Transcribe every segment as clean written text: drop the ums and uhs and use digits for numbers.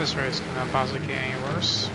this race cannot possibly get any worse.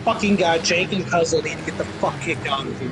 Fucking guy, Jake and Puzzle need to get the fuck kicked out of here.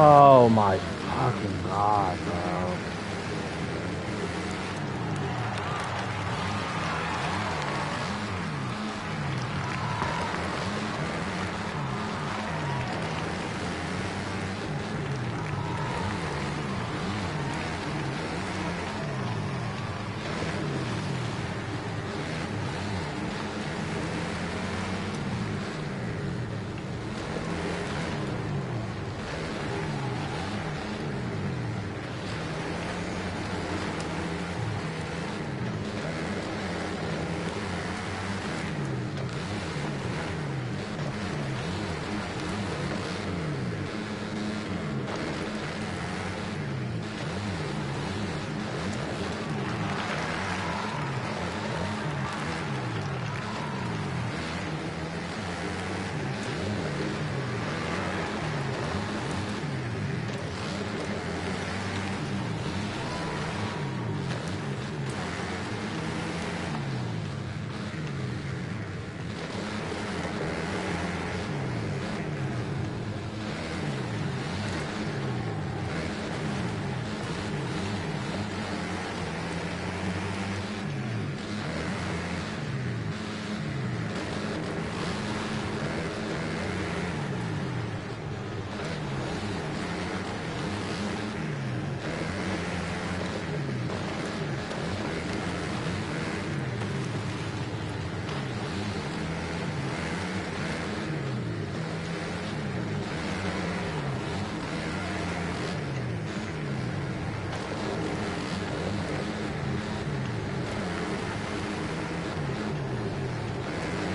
Oh my fucking god, bro.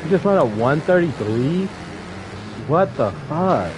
You just went a 133? What the fuck?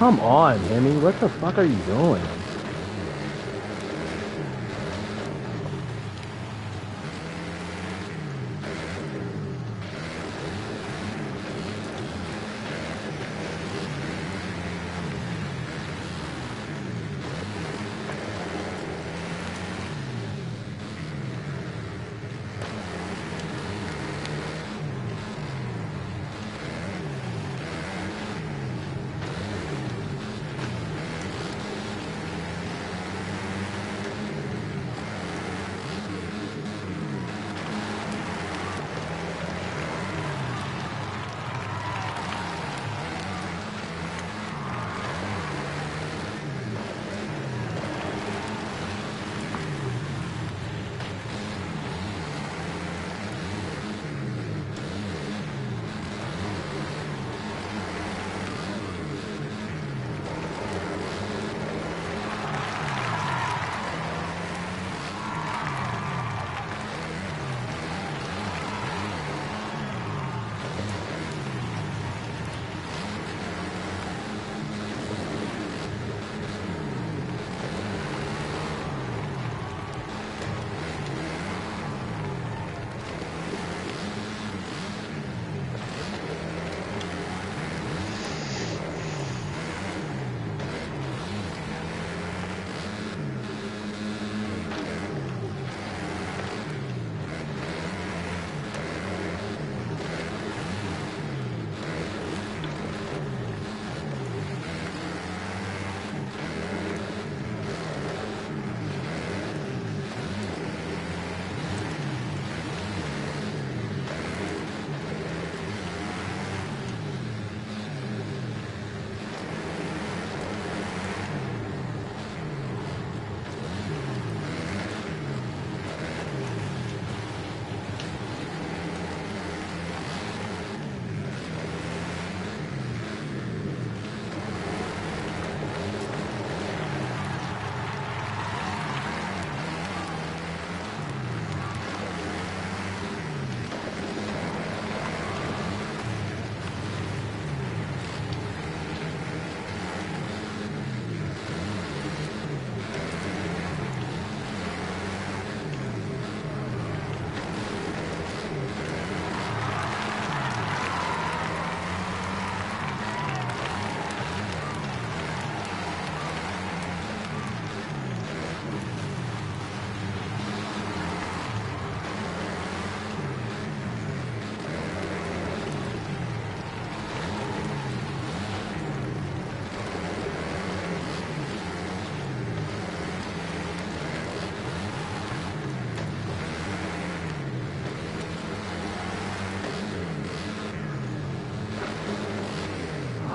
Come on, Hemi. What the fuck are you doing?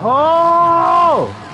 Oh!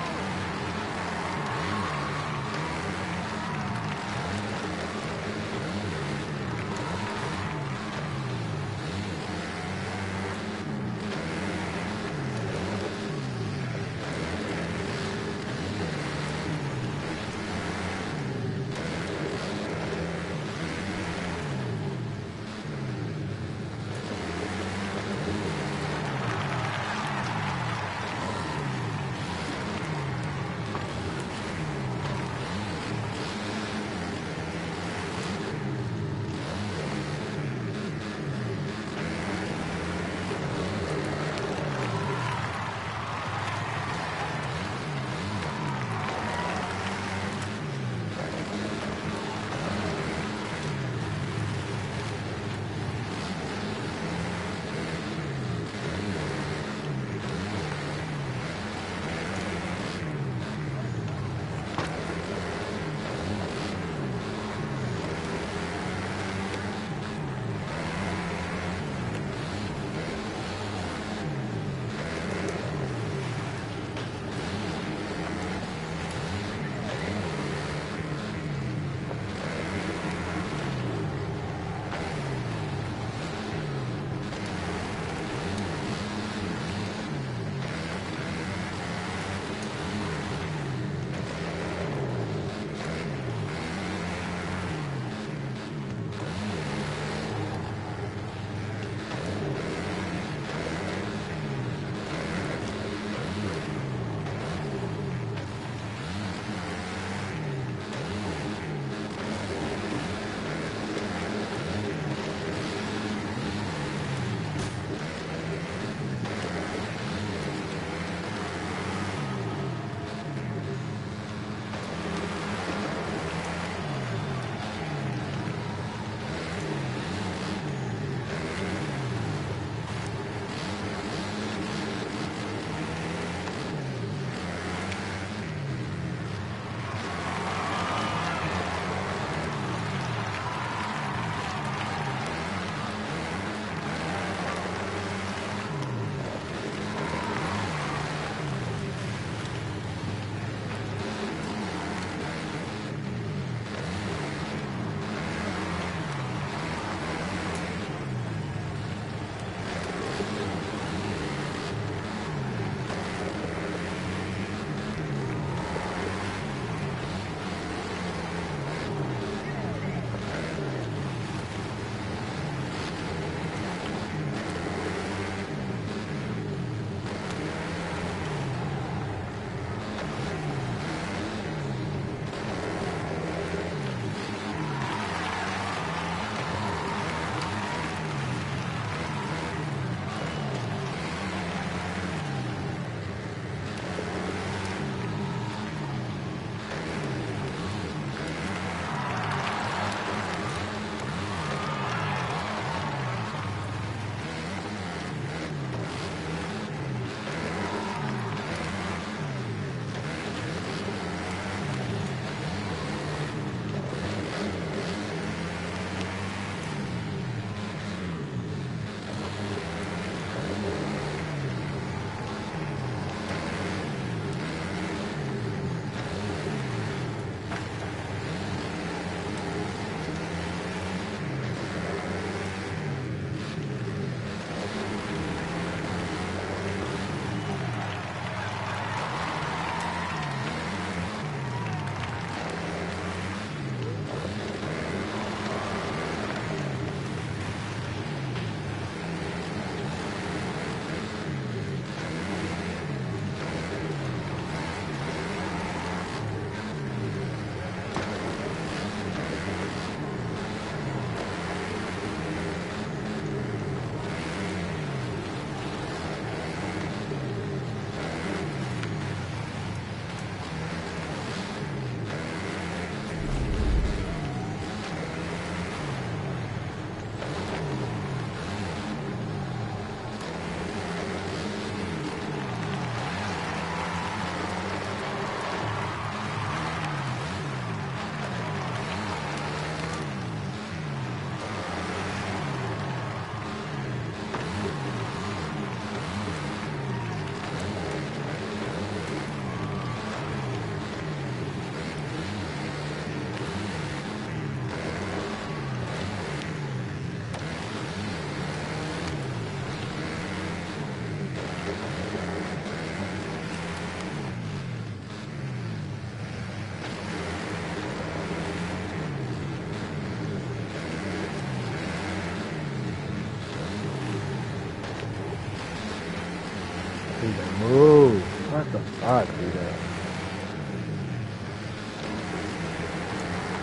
move. What the fuck, DJ?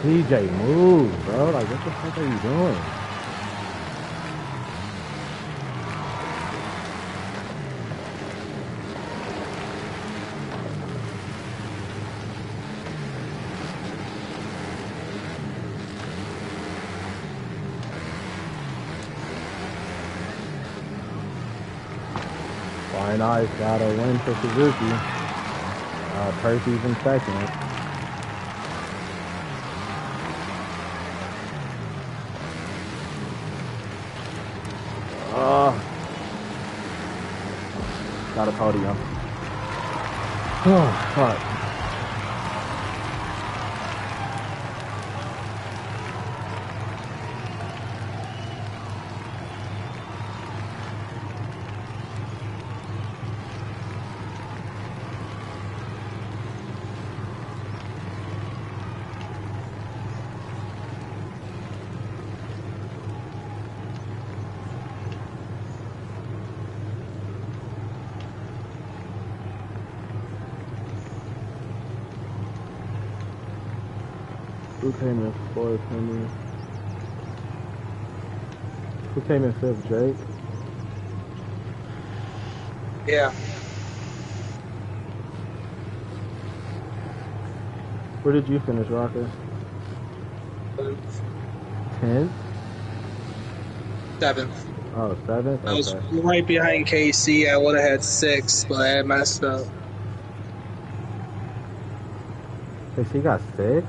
DJ, move, bro. Like, what the fuck are you doing? Flying Eyes got a win for Suzuki. Percy's in second. Got a podium. Oh, fuck. Who came in fourth, Henry? Who came in fifth, Jake? Yeah. Where did you finish, Rocker? 10th? 7th. Oh, 7th? I was Okay. right behind KC. I would have had 6, but I messed up. KC got 6?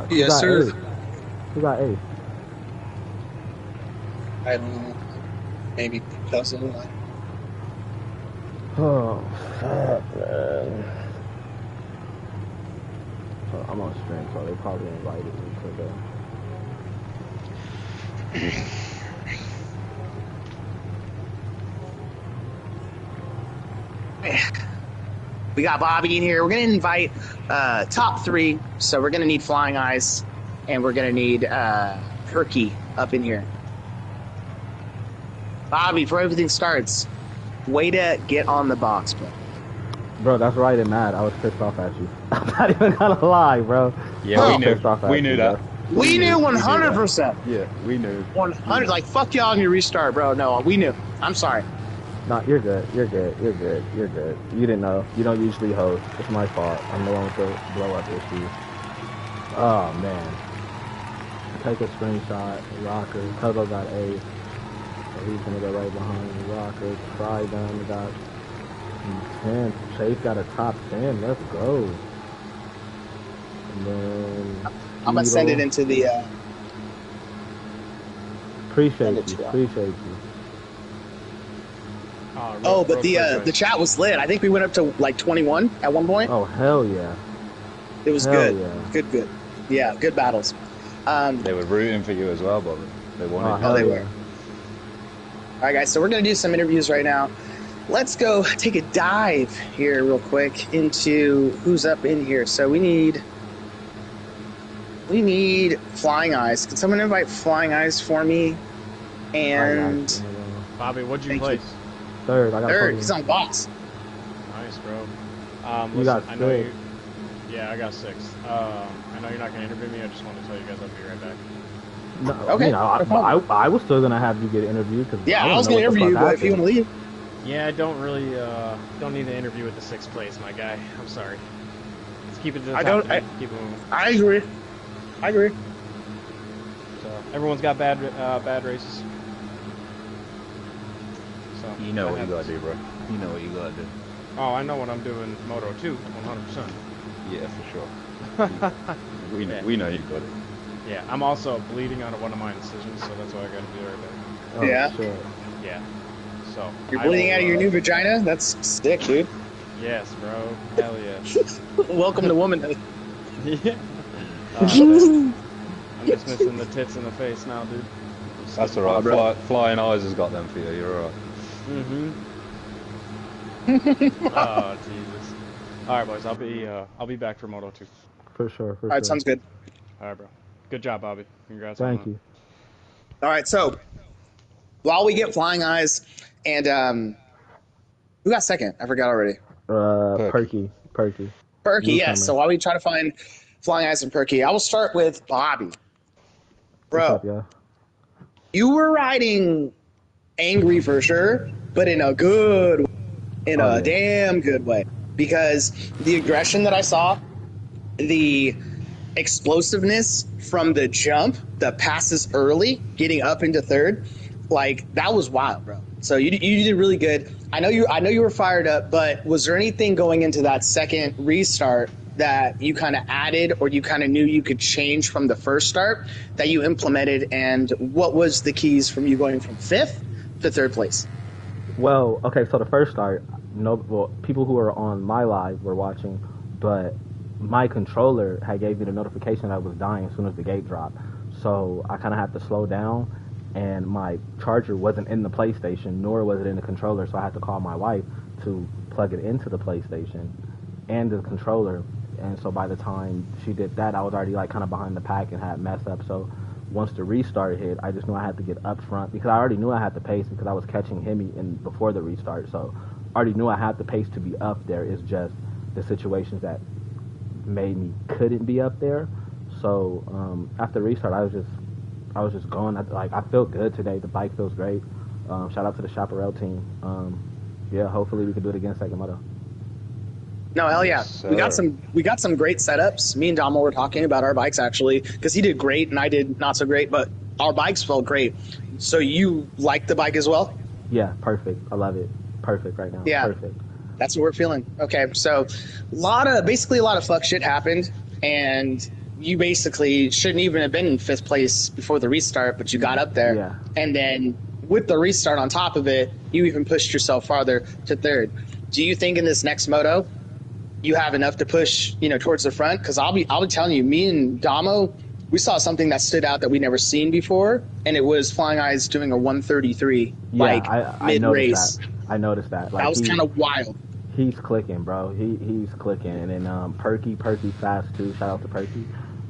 Yes, sir. 8? Who got 8? I don't know. Maybe cousin. Oh, fuck, man. So I'm on stream, so they probably invited me today. We got Bobby in here. We're going to invite top 3. So we're going to need Flying Eyes, and we're going to need Perky up in here. Bobby, before everything starts, way to get on the box, bro. Bro, that's right and mad. I was pissed off at you. I'm not even gonna lie, bro. Yeah, We knew that. We knew 100%. Yeah, we knew. 100. Like, fuck y'all and your restart, bro. No, we knew. I'm sorry. Nah, you're good. You're good. You're good. You're good. You didn't know. You don't usually host. It's my fault. I'm the one with the blow up issue. Oh, man. Take a screenshot. Rocker. Cuzzo got 8. So he's going to go right behind Rocker. Fry done. Got 10. Chase got a top 10. Let's go. And then... I'm going to send it into the... Appreciate you. Appreciate you. Oh, but the chat was lit. I think we went up to like 21 at one point. Oh, hell yeah. It was hell good. Yeah. Good. Yeah, good battles. They were rooting for you as well, Bobby. They wanted they were. Yeah. All right, guys, so we're going to do some interviews right now. Let's go take a dive here real quick into who's up in here. So we need Flying Eyes. Can someone invite Flying Eyes for me? And Bobby, what'd you place? Third. I got third. He's on box. Nice, bro. You Listen, got I know 6. Yeah, I got 6. I know you're not gonna interview me. I just want to tell you guys I'll be right back. No, Okay. You know, I was still gonna have you get interviewed because Yeah, I was going to interview you, but if you want to leave. Yeah, I don't really don't need to interview with the 6th place, my guy. I'm sorry. Let's keep it to the top. Keep it moving. I agree. So everyone's got bad races. So You know what you gotta do, bro. You know what you gotta do. Oh, I know what I'm doing. Moto 2, 100%. Yeah, for sure. We know you got it. Yeah, I'm also bleeding out of one of my decisions, so that's why I gotta be right back. Oh, Yeah. Shit. Yeah. So You're bleeding out of your new vagina? That's sick, dude. Yes, bro. Hell yeah. Welcome to womanhood. Yeah. Man. I'm just missing the tits in the face now, dude. That's alright. Flying Eyes has got them for you. You're alright. Oh Jesus. All right, boys. I'll be back for Moto 2. For sure. All right, sounds good. All right, bro. Good job, Bobby. Congrats. Thank you. All right, so while we get Flying Eyes and Who got second? I forgot already. Perky. Perky, Newcomer. yes. So while we try to find Flying Eyes and Perky, I will start with Bobby. Bro, What's up, y'all? you were riding angry for sure, but in a good, damn good way. Because the aggression that I saw, the explosiveness from the jump, the passes early, getting up into third, like that was wild, bro. So you did really good. I know you were fired up, but was there anything going into that second restart that you kind of added or you kind of knew you could change from the first start that you implemented, and what was the keys from you going from 5th to 3rd place? Well, okay, so the first start, people who are on my live were watching, but my controller had gave me the notification that I was dying as soon as the gate dropped. So I kind of had to slow down, and my charger wasn't in the PlayStation, nor was it in the controller, so I had to call my wife to plug it into the PlayStation and the controller. And so by the time she did that, I was already like kind of behind the pack and had messed up. So once the restart hit, I just knew I had to get up front because I already knew I had the pace because I was catching Hemi before the restart. So I already knew I had the pace to be up there. It's just the situations that made me couldn't be up there. So after the restart, I was just going. I feel good today. The bike feels great. Shout out to the Chaparral team. Yeah, hopefully we can do it again second moto. No, hell yeah. Yes, we got some great setups. Me and Damo were talking about our bikes actually, because he did great and I did not so great, but our bikes felt great. So you like the bike as well? Yeah, perfect. I love it. Perfect right now. Yeah. Perfect. That's what we're feeling. Okay, so basically a lot of fuck shit happened, and you basically shouldn't even have been in 5th place before the restart, but you got up there. Yeah. And then with the restart on top of it, you even pushed yourself farther to 3rd. Do you think in this next moto you have enough to push, towards the front? Because I'll be telling you, me and Damo, we saw something that stood out that we never seen before, and it was Flying Eyes doing a 133 mid-race. I noticed that. Like, that was kind of wild. He's clicking, bro. He's clicking, and then Perky fast too. Shout out to Perky.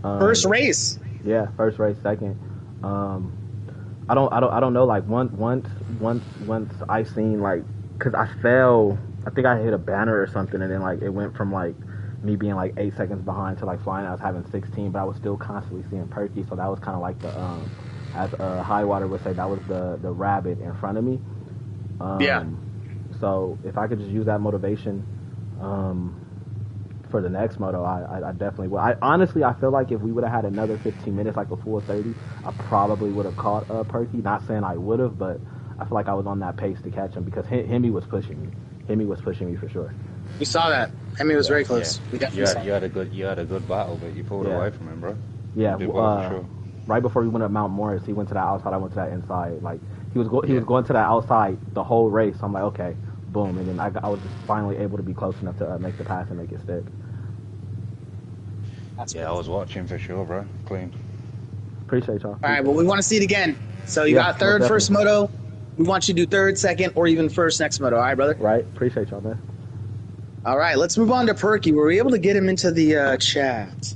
First race. Yeah, first race, second. I don't know. Like once I seen like, cause I fell. I think I hit a banner or something, and then like it went from like me being like 8 seconds behind to like Flying. I was having 16, but I was still constantly seeing Perky. So that was kind of like the as Highwater would say, that was the rabbit in front of me. Yeah. So if I could just use that motivation for the next moto, I definitely will. I feel like if we would have had another 15 minutes, like a full 30, I probably would have caught Perky. Not saying I would have, but I feel like I was on that pace to catch him because Hemi was pushing me. Hemi was pushing me for sure. We saw that. Hemi was very close. Yeah. We definitely saw You had a good battle, but you pulled away from him, bro. Yeah. You did well, for sure. Right before we went up Mount Morris, he went to that outside. I went to that inside. Like he was going to that outside the whole race. So I'm like, okay, boom, and then I was just finally able to be close enough to make the pass and make it stick. I was watching for sure, bro. Clean. Appreciate y'all. All right, well, we want to see it again. So you got 3rd first moto. We want you to do 3rd, 2nd, or even 1st next moto. All right, brother? Right. Appreciate y'all, man. All right, let's move on to Perky. Were we able to get him into the chat?